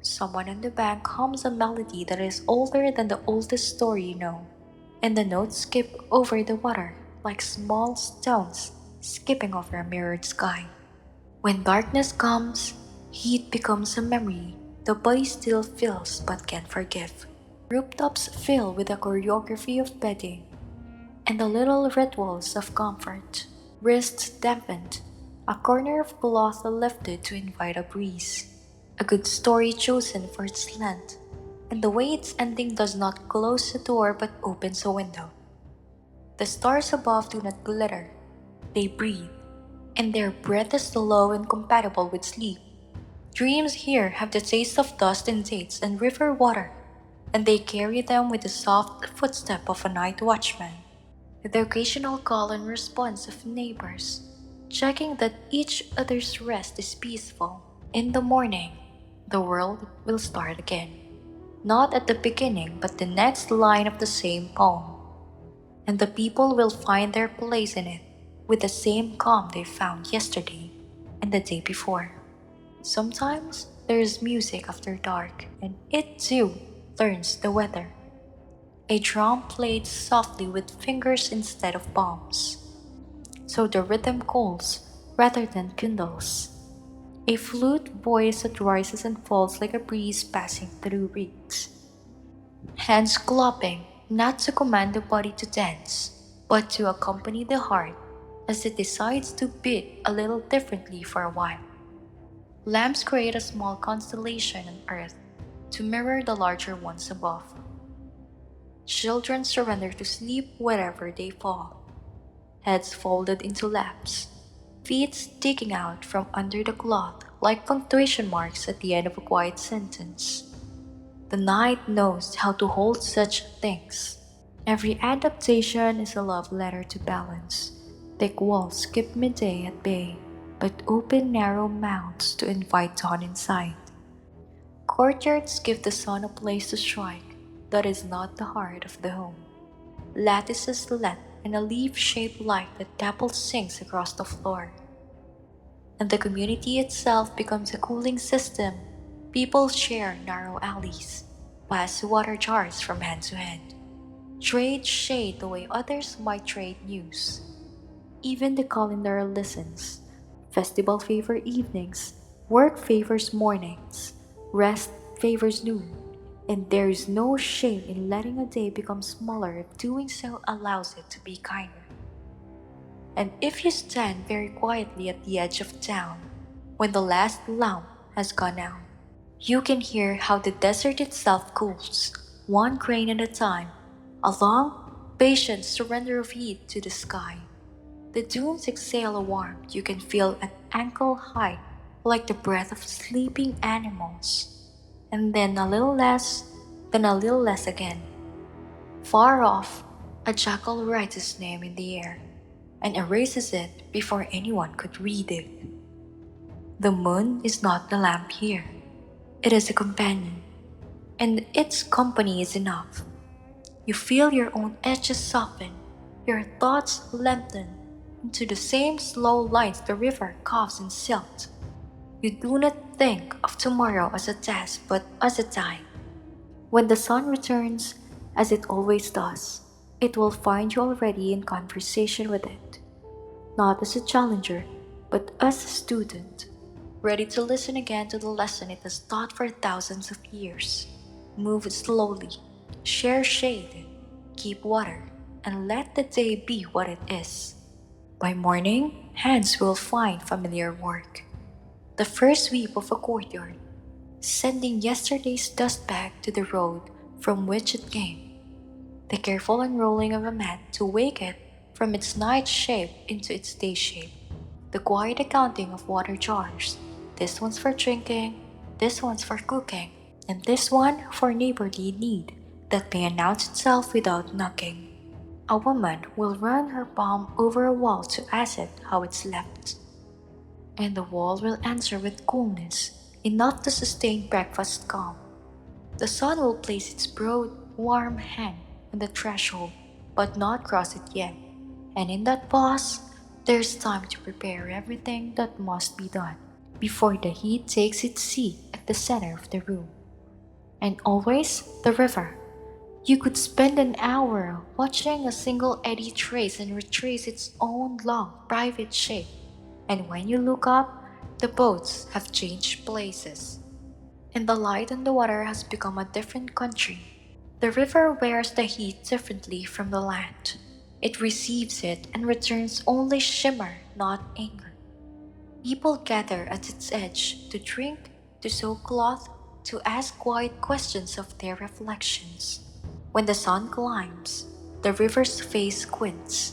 Someone on the bank hums a melody that is older than the oldest story you know, and the notes skip over the water like small stones skipping over a mirrored sky. When darkness comes, heat becomes a memory the body still feels but can't forgive. Rooftops fill with a choreography of bedding and the little rituals of comfort. Wrists dampened, a corner of cloth lifted to invite a breeze. A good story chosen for its length, and the way its ending does not close a door but opens a window. The stars above do not glitter, they breathe, and their breath is slow and compatible with sleep. Dreams here have the taste of dust and dates and river water, and they carry them with the soft footstep of a night watchman. The occasional call and response of neighbors, checking that each other's rest is peaceful. In the morning, the world will start again. Not at the beginning, but the next line of the same poem. And the people will find their place in it with the same calm they found yesterday and the day before. Sometimes there is music after dark, and it too learns the weather. A drum played softly with fingers instead of palms, so the rhythm cools rather than kindles. A flute voice that rises and falls like a breeze passing through reeds. Hands clapping, not to command the body to dance, but to accompany the heart as it decides to beat a little differently for a while. Lamps create a small constellation on earth to mirror the larger ones above. Children surrender to sleep wherever they fall, heads folded into laps, feet sticking out from under the cloth like punctuation marks at the end of a quiet sentence. The night knows how to hold such things. Every adaptation is a love letter to balance. Thick walls keep midday at bay, but open narrow mouths to invite dawn inside. Courtyards give the sun a place to strike that is not the heart of the home. Lattices let in a leaf-shaped light that dapple sinks across the floor. And the community itself becomes a cooling system. People share narrow alleys, pass water jars from hand to hand, trade shade the way others might trade news. Even the calendar listens. Festival favor evenings, work favors mornings, rest favors noon, and there is no shame in letting a day become smaller if doing so allows it to be kinder. And if you stand very quietly at the edge of town, when the last lamp has gone out, you can hear how the desert itself cools, one grain at a time, a long, patient surrender of heat to the sky. The dunes exhale a warmth you can feel at ankle height, like the breath of sleeping animals. And then a little less, then a little less again. Far off, a jackal writes his name in the air and erases it before anyone could read it. The moon is not the lamp here. It is a companion, and its company is enough. You feel your own edges soften, your thoughts lengthen into the same slow lines the river carves in silt. You do not think of tomorrow as a task but as a time. When the sun returns, as it always does, it will find you already in conversation with it, not as a challenger, but as a student, ready to listen again to the lesson it has taught for thousands of years. Move slowly, share shade, keep water, and let the day be what it is. By morning, hands will find familiar work. The first sweep of a courtyard, sending yesterday's dust back to the road from which it came. The careful unrolling of a mat to wake it from its night shape into its day shape. The quiet accounting of water jars. This one's for drinking, this one's for cooking, and this one for neighborly need that may announce itself without knocking. A woman will run her palm over a wall to ask it how it's left, and the wall will answer with coolness enough to sustain breakfast calm. The sun will place its broad, warm hand on the threshold, but not cross it yet, and in that pause, there's time to prepare everything that must be done before the heat takes its seat at the center of the room. And always the river. You could spend an hour watching a single eddy trace and retrace its own long, private shape. And when you look up, the boats have changed places. And the light on the water has become a different country. The river wears the heat differently from the land. It receives it and returns only shimmer, not anger. People gather at its edge to drink, to sew cloth, to ask quiet questions of their reflections. When the sun climbs, the river's face squints.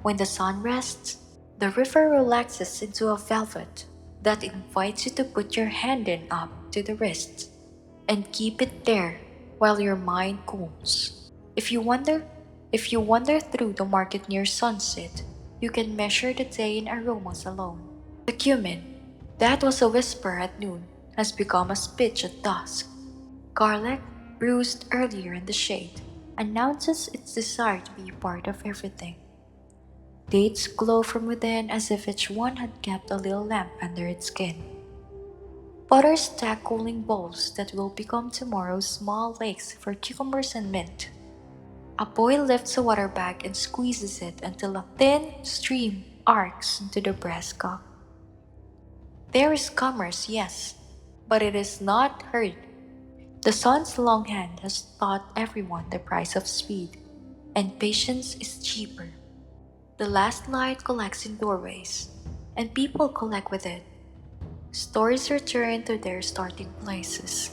When the sun rests, the river relaxes into a velvet that invites you to put your hand in up to the wrist and keep it there while your mind cools. If you wander, if you wander through the market near sunset, you can measure the day in aromas alone. The cumin, that was a whisper at noon, has become a speech at dusk. Garlic, bruised earlier in the shade, announces its desire to be part of everything. Dates glow from within as if each one had kept a little lamp under its skin. Butter stack cooling bowls that will become tomorrow's small lakes for cucumbers and mint. A boy lifts a water bag and squeezes it until a thin stream arcs into the brass cup. There is commerce, yes, but it is not hurried. The sun's long hand has taught everyone the price of speed, and patience is cheaper. The last light collects in doorways, and people collect with it. Stories return to their starting places.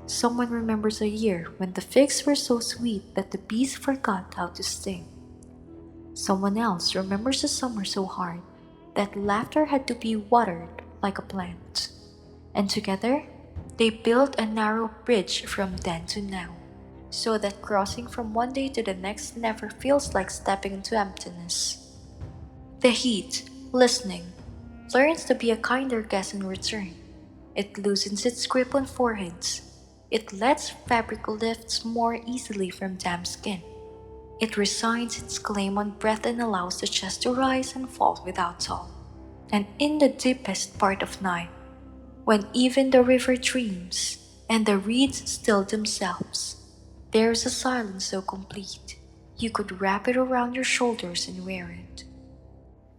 Someone remembers a year when the figs were so sweet that the bees forgot how to sting. Someone else remembers a summer so hard that laughter had to be watered like a plant. And together, they built a narrow bridge from then to now, so that crossing from one day to the next never feels like stepping into emptiness. The heat, listening, learns to be a kinder guest in return. It loosens its grip on foreheads. It lets fabric lift more easily from damp skin. It resigns its claim on breath and allows the chest to rise and fall without salt. And in the deepest part of night, when even the river dreams and the reeds still themselves, there is a silence so complete you could wrap it around your shoulders and wear it.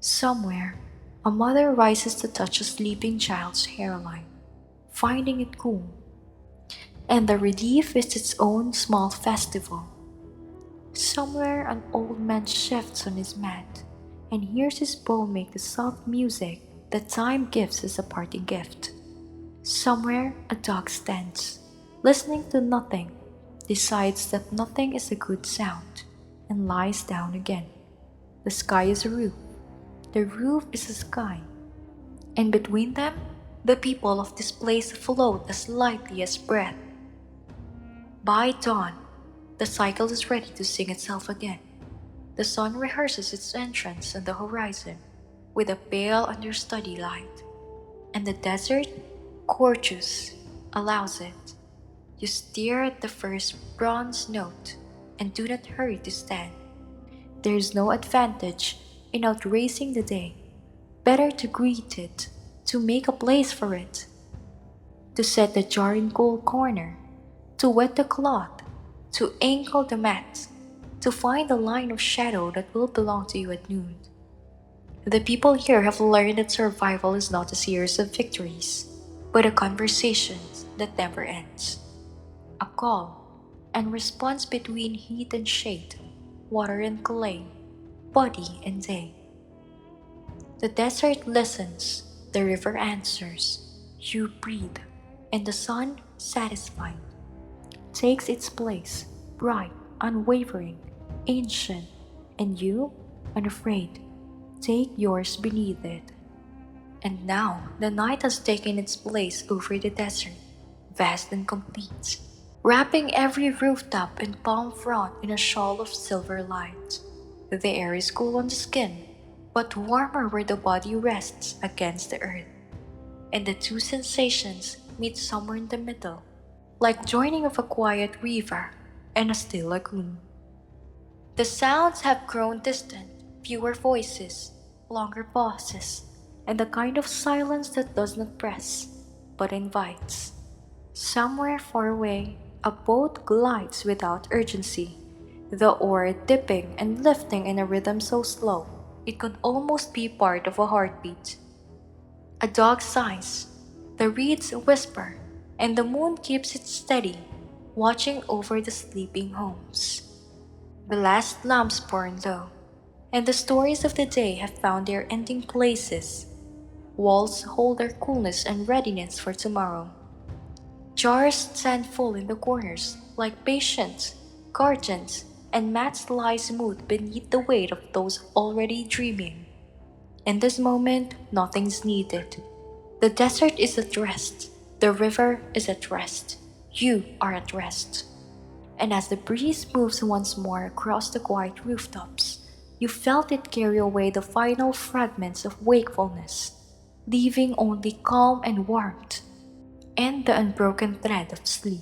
Somewhere, a mother rises to touch a sleeping child's hairline, finding it cool, and the relief is its own small festival. Somewhere, an old man shifts on his mat and hears his bow make the soft music that time gives as a parting gift. Somewhere, a dog stands, listening to nothing, decides that nothing is a good sound, and lies down again. The sky is a roof. The roof is a sky. And between them, the people of this place float as lightly as breath. By dawn, the cycle is ready to sing itself again. The sun rehearses its entrance on the horizon with a pale understudy light. And the desert, gorgeous, allows it. You stare at the first bronze note and do not hurry to stand. There is no advantage in outracing the day. Better to greet it, to make a place for it, to set the jar in cool corner, to wet the cloth, to ankle the mat, to find the line of shadow that will belong to you at noon. The people here have learned that survival is not a series of victories, but a conversation that never ends. A call and response between heat and shade, water and clay, body and day. The desert listens, the river answers. You breathe, and the sun, satisfied, takes its place, bright, unwavering, ancient, and you, unafraid, take yours beneath it. And now the night has taken its place over the desert, vast and complete, wrapping every rooftop and palm frond in a shawl of silver light. The air is cool on the skin, but warmer where the body rests against the earth. And the two sensations meet somewhere in the middle, like joining of a quiet river and a still lagoon. The sounds have grown distant, fewer voices, longer pauses, and the kind of silence that does not press, but invites. Somewhere far away, a boat glides without urgency, the oar dipping and lifting in a rhythm so slow it could almost be part of a heartbeat. A dog sighs, the reeds whisper, and the moon keeps it steady, watching over the sleeping homes. The last lamps burn low, and the stories of the day have found their ending places. Walls hold their coolness and readiness for tomorrow. Jars stand full in the corners, like patient guardians, and mats lie smooth beneath the weight of those already dreaming. In this moment, nothing's needed. The desert is at rest, the river is at rest, you are at rest. And as the breeze moves once more across the quiet rooftops, you felt it carry away the final fragments of wakefulness, leaving only calm and warmth and the unbroken thread of sleep.